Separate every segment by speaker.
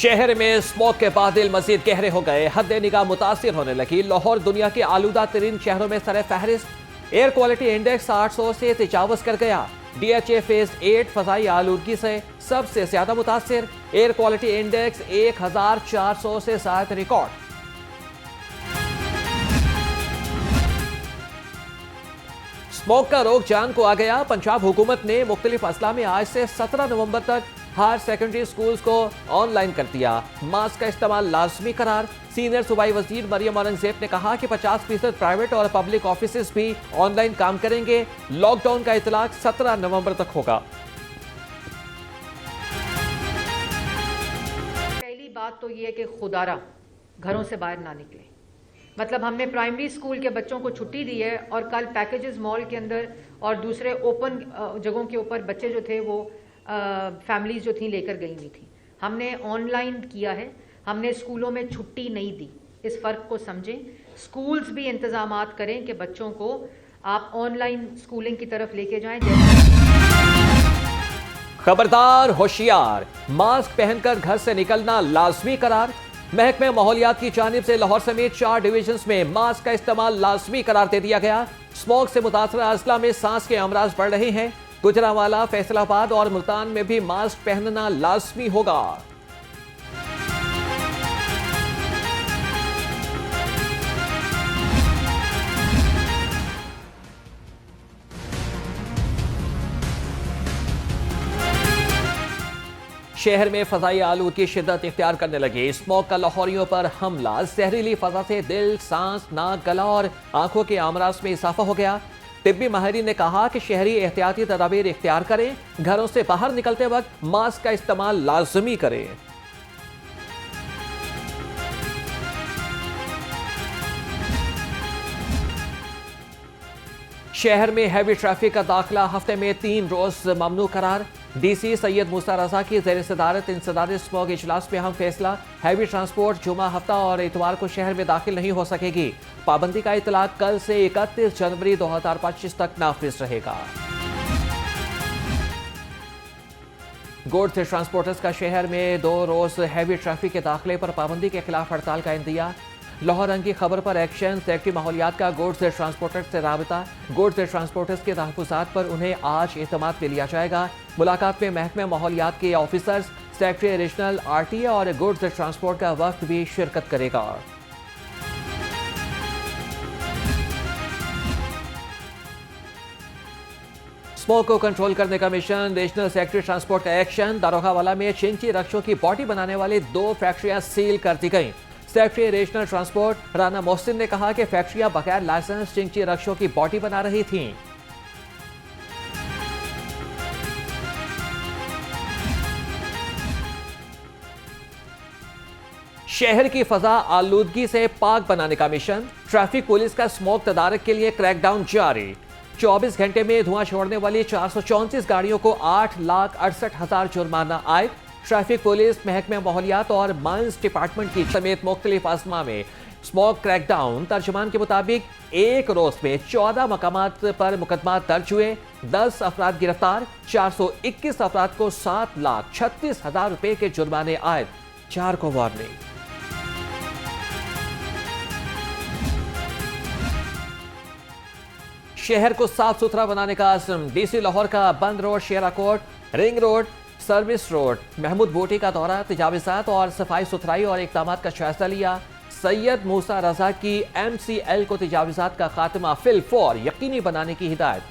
Speaker 1: शहर में स्मोक के बादल मजीद गहरे हो गए। हद निगाह मुतासिर होने लगी। लाहौर दुनिया के आलूदा तरीन शहरों में सरे फहरिस्त। एयर क्वालिटी इंडेक्स 800 से तजावज कर गया। DHA फेज 8 फजाई आलूदगी से सबसे ज्यादा मुतासिर। एयर क्वालिटी इंडेक्स 1400 से ज्यादा रिकॉर्ड। स्मोक का रोक जान को आ गया। पंजाब हुकूमत ने मुख्तलिफ अजला में आज से 17 नवंबर तक हायर सेकेंडरी स्कूल्स को ऑनलाइन कर दिया। मास्क का इस्तेमाल लाजमी करार। सीनियर सूबाई वजीर मरियम औरंगजेब ने कहा कि 50% प्राइवेट और पब्लिक ऑफिस भी ऑनलाइन काम करेंगे। लॉकडाउन का इतलाक 17 नवंबर तक होगा।
Speaker 2: पहली बात तो ये है कि खुदारा घरों से बाहर ना निकले। मतलब हमने प्राइमरी स्कूल के बच्चों को छुट्टी दी है और कल पैकेजेस मॉल के अंदर और दूसरे ओपन जगहों के ऊपर बच्चे जो थे वो फैमिलीज जो थी लेकर गई हुई थी। हमने ऑनलाइन किया है। हमने स्कूलों में छुट्टी नहीं दी। इस फ़र्क को समझें। स्कूल्स भी इंतज़ामात करें कि बच्चों को आप ऑनलाइन स्कूलिंग की तरफ लेके जाएं।
Speaker 1: खबरदार होशियार, मास्क पहनकर घर से निकलना लाजमी करार। महकमे माहौलियात की जानिब से लाहौर समेत 4 डिवीजन्स में मास्क का इस्तेमाल लाजमी करार दे दिया गया। स्मोक से मुतासरा अजला में सांस के अमराज बढ़ रहे हैं। गुजरांवाला, फैसलाबाद और मुल्तान में भी मास्क पहनना लाजमी होगा। शहर में फजाई आलूद की शिद्दत इख्तियार करने लगी। स्मोक का लाहौरियों पर हमला। जहरीली फजा से दिल, सांस, नाक, गला और आंखों के अमराज में इजाफा हो गया। तिब्बी माहिरीन ने कहा कि शहरी एहतियाती तदाबीर इख्तियार करें। घरों से बाहर निकलते वक्त मास्क का इस्तेमाल लाजमी करें। शहर में हैवी ट्रैफिक का दाखिला हफ्ते में 3 रोज ममनू करार। DC सैयद मूसा रजा की ज़ेर सदारत इंसदाद स्मोक इजलास में अहम फैसला। हैवी ट्रांसपोर्ट जुमा, हफ्ता और इतवार को शहर में दाखिल नहीं हो सकेगी। पाबंदी का इतलाक कल से 31 जनवरी 2025 तक नाफिज रहेगा। गुड्स ट्रांसपोर्टर्स का शहर में 2 रोज हैवी ट्रैफिक के दाखिले पर पाबंदी के खिलाफ हड़ताल का इंदिया। लाहौर रंग की खबर पर एक्शन। सेक्रेटरी माहौलियात का गुड्स ट्रांसपोर्टर्स से राबता। गुड्स ट्रांसपोर्टर्स के तहफ़्फ़ुज़ात पर उन्हें आज एतमाद में लिया जाएगा। मुलाकात में महकमे माहौलियात के ऑफिसर्स, सेक्रेटरी रीजनल, RTA और गुड्स ट्रांसपोर्ट का वक्त भी शिरकत करेगा। स्मोक को कंट्रोल करने का मिशन। रीजनल सेक्रेटरी ट्रांसपोर्ट का एक्शन। दारोगावाला में चिंची रक्षों की बॉडी बनाने वाली 2 फैक्ट्रियां सील कर दी गई। Secretary regional transport Rana Mohsin ने कहा कि फैक्ट्रियां बगैर लाइसेंस चिंची रक्षों की बॉडी बना रही थीं। शहर की फजा आलूदगी से पाक बनाने का मिशन। ट्रैफिक पुलिस का स्मोक तदारक के लिए क्रैकडाउन जारी। 24 घंटे में धुआं छोड़ने वाली 434 गाड़ियों को 8,68,000 जुर्माना आए। ट्रैफिक पुलिस, महकमे माहौलियात और माइंस डिपार्टमेंट की समेत मुख्तलिफ अजमा में स्मोक क्रैकडाउन। तर्जुमान के मुताबिक एक रोज में 14 मकामात पर मुकदमा दर्ज हुए। 10 अफराद गिरफ्तार। 421 अफराद को 7,36,000 रुपए के जुर्माने आए। 4 को वार्निंग। शहर को साफ सुथरा बनाने का आज़म। DC लाहौर का Bund road, Shera Kot, ring road, service road, Mahmood Booti का दौरा, तजावीज़ात और सफाई सुथराई और इक़दामात का जायजा लिया। सैयद मूसा रजा की MCL को तजावीज़ात का खात्मा फिलफौर यकीनी बनाने की हिदायत।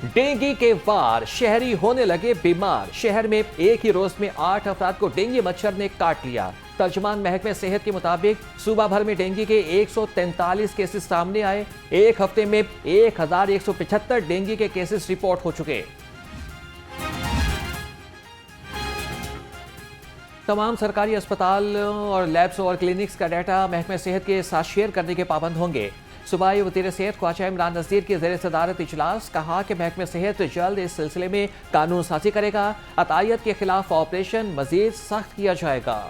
Speaker 1: डेंगू के वार, शहरी होने लगे बीमार। शहर में एक ही रोज में 8 अफराद को डेंगू मच्छर ने काट लिया। तर्जुमान महकमे सेहत के मुताबिक सूबा भर में डेंगू के 143 केसेस सामने आए। एक हफ्ते में 1175 डेंगू के केसेस रिपोर्ट हो चुके। तमाम सरकारी अस्पताल और लैब्स और क्लिनिक्स का डाटा महकमे सेहत के साथ शेयर करने के पाबंद होंगे। सूबाई वज़ीर सेहत ख्वाजा इमरान नज़ीर की ज़ेर सदारत इजलास। कहा कि महकमे सेहत जल्द इस सिलसिले में कानून साजी करेगा। अतायत के खिलाफ ऑपरेशन मजीद सख्त किया जाएगा।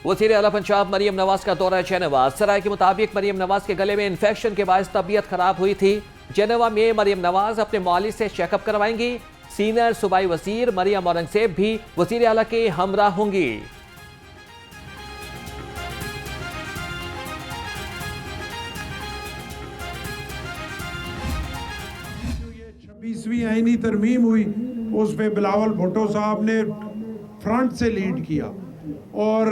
Speaker 1: वज़ीर आला पंजाब मरियम नवाज का दौरा जेनेवा। सराय के मुताबिक मरियम नवाज के गले में इंफेक्शन के बायस तबीयत खराब हुई थी। जेनेवा में मरियम नवाज अपने मौलिद से चेकअप करवाएंगी। सीनियर सूबाई वजीर मरियम औरंगजेब भी वजीर आला के हमरा होंगी।
Speaker 3: 26वीं आईनी तरमीम हुई, उस पे बिलावल भुट्टो साहब ने फ्रंट से लीड किया और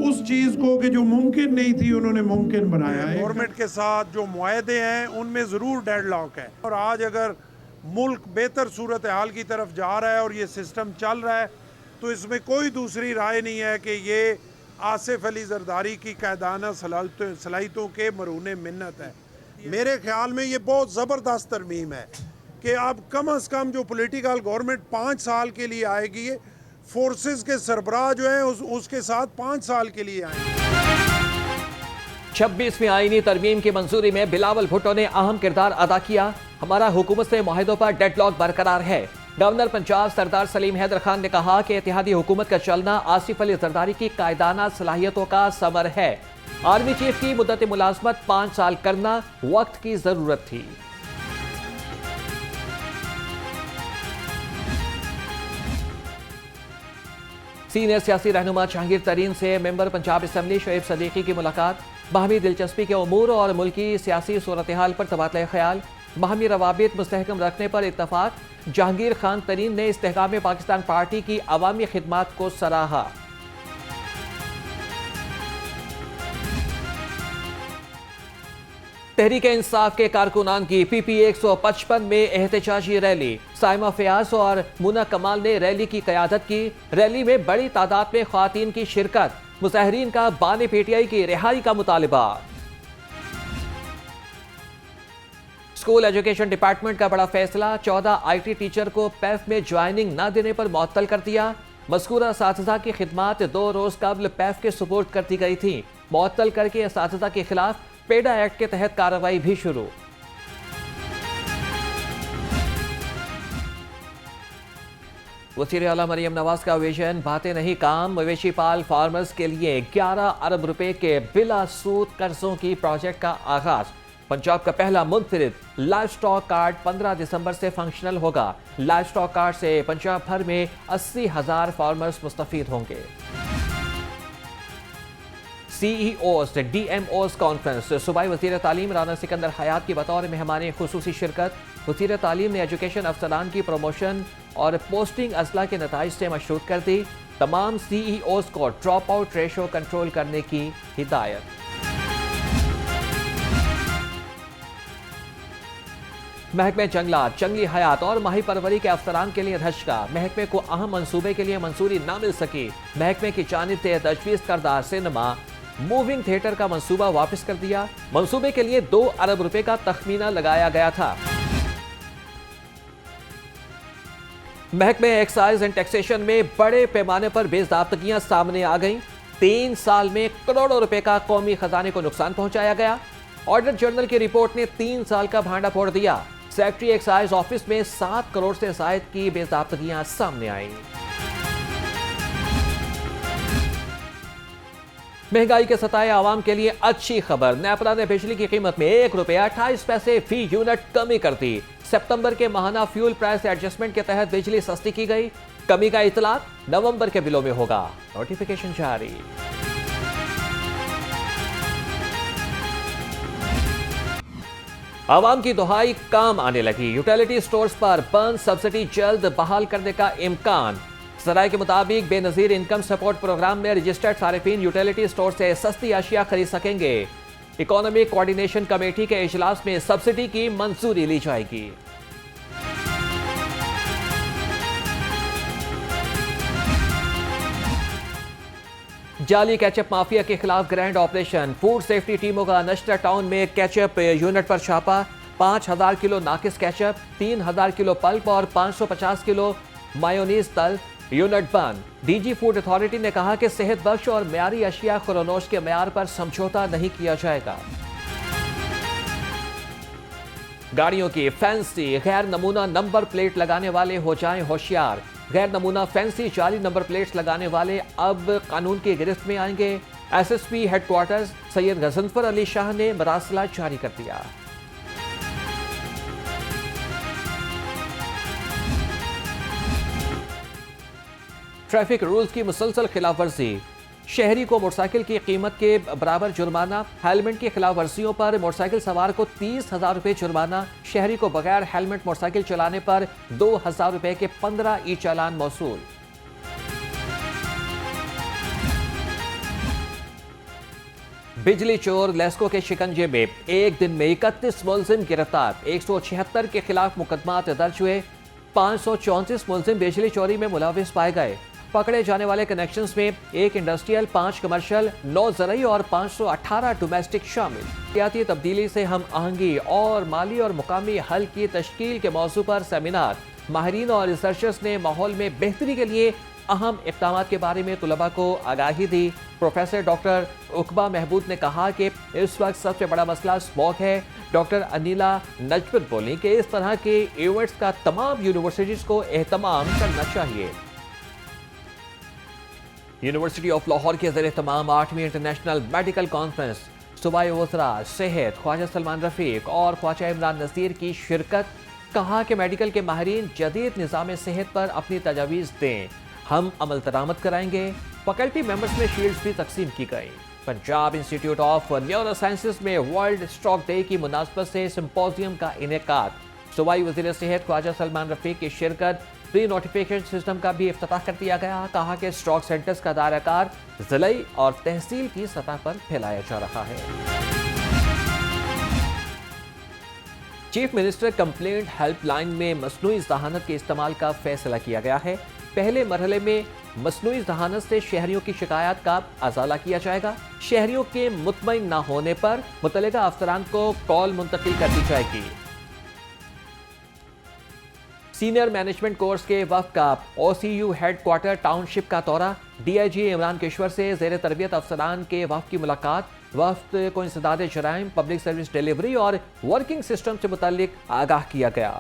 Speaker 3: उस चीज़ को कि जो मुमकिन नहीं थी उन्होंने मुमकिन बनाया है। गवर्नमेंट के साथ जो मुआहदे हैं उनमें ज़रूर डेडलॉक है और आज अगर मुल्क बेहतर सूरत हाल की तरफ जा रहा है और ये सिस्टम चल रहा है तो इसमें कोई दूसरी राय नहीं है कि ये आसिफ अली जरदारी की कायदाना सलाहियतों के मरूने मिन्नत है। मेरे ख्याल में ये बहुत ज़बरदस्त तरमीम है कि अब कम से कम जो पॉलिटिकल गवर्नमेंट 5 साल के लिए आएगी, फोर्सेस के सरबराह जो है उसके साथ 5 साल के लिए आएंगे।
Speaker 1: 26वीं आईनी तरमीम की मंजूरी में बिलावल भुट्टो ने अहम किरदार अदा किया। हमारा हुकूमत से मुआहदों पर डेडलॉक बरकरार है। गवर्नर पंजाब सरदार सलीम हैदर खान ने कहा कि इत्तेहादी हुकूमत का चलना आसिफ अली जरदारी की कायदाना सलाहियतों का समर है। आर्मी चीफ की मुद्दत मुलाजमत 5 साल करना वक्त की जरूरत थी। सीनियर सियासी रहनुमा जहांगीर तरीन से मेंबर पंजाब असम्बली शोएब सदीकी की मुलाकात। बाहमी दिलचस्पी के उमूर और मुल्की सियासी सूरत हाल पर तबादला ख्याल। बाहमी रवाबित मुस्तहकम रखने पर इत्तफाक। जहांगीर खान तरीन ने इस्तेहकाम पाकिस्तान पार्टी की अवामी खिदमात को सराहा। तहरीक इंसाफ के कारकुनान की PP 155 में एहतजाजी रैली। साइमा फयाज और मुना कमाल ने रैली की क़यादत की। रैली में बड़ी तादाद में ख्वातीन की शिरकत। मुजाहिरीन का बानी PTI की रिहाई का मुतालिबा। स्कूल एजुकेशन डिपार्टमेंट का बड़ा फैसला। 14 IT टीचर को PEF में ज्वाइनिंग न देने पर मुअत्तल कर दिया। मज़कूरा असातिज़ा की खिदमात 2 रोज कबल PEF के सुपुर्द कर दी गई थी। मुअत्तल करके असातिज़ा के खिलाफ पेडा एक्ट के तहत कार्रवाई भी शुरू। वज़ीर आला मरियम नवाज का विजन बातें नहीं काम। मवेशी पाल फार्मर्स के लिए 11 अरब रुपए के बिला सूद कर्जों की प्रोजेक्ट का आगाज। पंजाब का पहला मुनफरिद लाइव स्टॉक कार्ड 15 दिसंबर से फंक्शनल होगा। लाइव स्टॉक कार्ड से पंजाब भर में 80,000 फार्मर्स मुस्तफीद होंगे। CEOs DMOs conference. सूबाई वज़ीर तालीम राना सिकंदर हयात की बतौर मेहमान खुसूसी शिरकत। वज़ीर तालीम ने एजुकेशन अफसरान की प्रमोशन और पोस्टिंग अजला के नताइज से मशरूत कर दी। तमाम CEOs को ड्रॉप आउट रेशो कंट्रोल करने की हिदायत। महकमे जंगलात, जंगली हयात और माही परवरी के अफसरान के लिए धचका। महकमे को अहम मंसूबे के लिए मंजूरी न मिल सकी। महकमे की जानिब से तजवीज़ करदा सिनेमा मूविंग थिएटर का मंसूबा वापस कर दिया। मंसूबे के लिए 2 अरब रुपए का तखमीना लगाया गया था। महकमे एक्साइज एंड टैक्सेशन में बड़े पैमाने पर बेज़ाब्तगियां सामने आ गईं। 3 साल में करोड़ों रुपए का कौमी खजाने को नुकसान पहुंचाया गया। ऑडिट जर्नल की रिपोर्ट ने 3 साल का भांडा फोड़ दिया। सेक्रेटरी एक्साइज ऑफिस में 7 करोड़ से जायद की बेज़ाब्तगियां सामने आईं। महंगाई के सताए आवाम के लिए अच्छी खबर। नेपरा ने बिजली की कीमत में 1 रुपया 28 पैसे फी यूनिट कमी कर दी। सितंबर के माहाना फ्यूल प्राइस एडजस्टमेंट के तहत बिजली सस्ती की गई। कमी का इतलाक नवंबर के बिलों में होगा। नोटिफिकेशन जारी। आवाम की दुहाई काम आने लगी। यूटिलिटी स्टोर्स पर बंद सब्सिडी जल्द बहाल करने का इम्कान। ज़राए के मुताबिक बेनज़ीर इनकम सपोर्ट प्रोग्राम में रजिस्टर्ड सारिफीन यूटिलिटी स्टोर से सस्ती अशिया खरीद सकेंगे। इकोनॉमिक कोऑर्डिनेशन कमेटी के इजलास में सब्सिडी की मंजूरी ली जाएगी। जाली केचप माफिया के खिलाफ ग्रैंड ऑपरेशन। फूड सेफ्टी टीमों का नश्तर टाउन में केचप यूनिट पर छापा। 5,000 किलो नाकिस केचप, 3,000 किलो पल्प और 550 किलो मायोनीज तल। यूनिट बंद। DG फूड अथॉरिटी ने कहा कि सेहत बख्श और म्यारी अशिया खुरनोश के म्यार पर समझौता नहीं किया जाएगा। गाड़ियों की फैंसी गैर नमूना नंबर प्लेट लगाने वाले हो जाएं होशियार। गैर नमूना फैंसी जाली नंबर प्लेट्स लगाने वाले अब कानून की गिरफ्त में आएंगे। SSP हेडक्वार्टर्स सैयद गजनफर अली शाह ने मरासला जारी कर दिया। ट्रैफिक रूल्स की मुसलसल खिलाफ वर्जी, शहरी को मोटरसाइकिल की कीमत के बराबर जुर्माना, हेलमेट की खिलाफ वर्जियों पर मोटरसाइकिल सवार को 30,000 रुपए जुर्माना, शहरी को बगैर हेलमेट मोटरसाइकिल चलाने पर 2,000 रुपए के 15 ई चालान मौसूल। बिजली चोर लेस्को के शिकंजे में एक दिन में 31 मुलजिम गिरफ्तार, 176 के खिलाफ मुकदमात दर्ज हुए, 534 मुलजिम बिजली चोरी में मुलविस पाए गए। पकड़े जाने वाले कनेक्शंस में 1 इंडस्ट्रियल, 5 कमर्शियल, 9 ज़रई और 518 डोमेस्टिक शामिल। सियासी तब्दीली से हम आहंगी और माली और मुकामी हल की तश्कील के मौजू पर सेमिनार, माहिरीन और रिसर्चर्स ने माहौल में बेहतरी के लिए अहम इक़दामात के बारे में तुलबा को आगाही दी। प्रोफेसर डॉक्टर उकबा महबूद ने कहा कि इस वक्त सबसे बड़ा मसला स्मॉग है। डॉक्टर अनिला नजबत बोली कि इस तरह के इवेंट्स का तमाम यूनिवर्सिटीज को एहतमाम करना चाहिए। यूनिवर्सिटी ऑफ लाहौर के ज़रिए तमाम 8वीं इंटरनेशनल मेडिकल कॉन्फ्रेंस, सूबाई वज़रा सेहत ख्वाजा सलमान रफ़ीक और ख्वाजा इमरान नज़ीर की शिरकत। कहा कि मेडिकल के माहिरीन जदीद निज़ाम सेहत पर अपनी तजावीज़ दें, हम अमल दरामद कराएंगे। फैकल्टी मेंबर्स में शील्ड्स भी तकसीम की गई। Punjab institute of neuro sciences में वर्ल्ड स्ट्रोक डे की मुनासबत से सिंपोजियम का इनेकाद, सूबाई वज़ीर सेहत ख्वाजा सलमान रफ़ीक की शिरकत। प्री नोटिफिकेशन सिस्टम का भी इफ्तिताह कर दिया गया। कहा कि स्ट्रोक सेंटर्स का दायराकार ज़िले और तहसील की सतह पर फैलाया जा रहा है। चीफ मिनिस्टर कंप्लेंट हेल्पलाइन में मसनूई ज़हानत के इस्तेमाल का फैसला किया गया है। पहले मरहले में मसनूई ज़हानत से शहरियों की शिकायत का अजाला किया जाएगा। शहरियों के मुतमईन न होने पर मुतल्लिका अफसरान को कॉल मुंतकिल कर दी जाएगी। सीनियर मैनेजमेंट कोर्स के वफ़द का OCU हेडक्वार्टर टाउनशिप का दौरा, DIG इमरान किश्वर से ज़ेर तरबियत अफसरान के वफ़द की मुलाकात। वफ़द को इंसदाद जराइम, पब्लिक सर्विस डिलीवरी और वर्किंग सिस्टम से मुताल्लिक आगाह किया गया।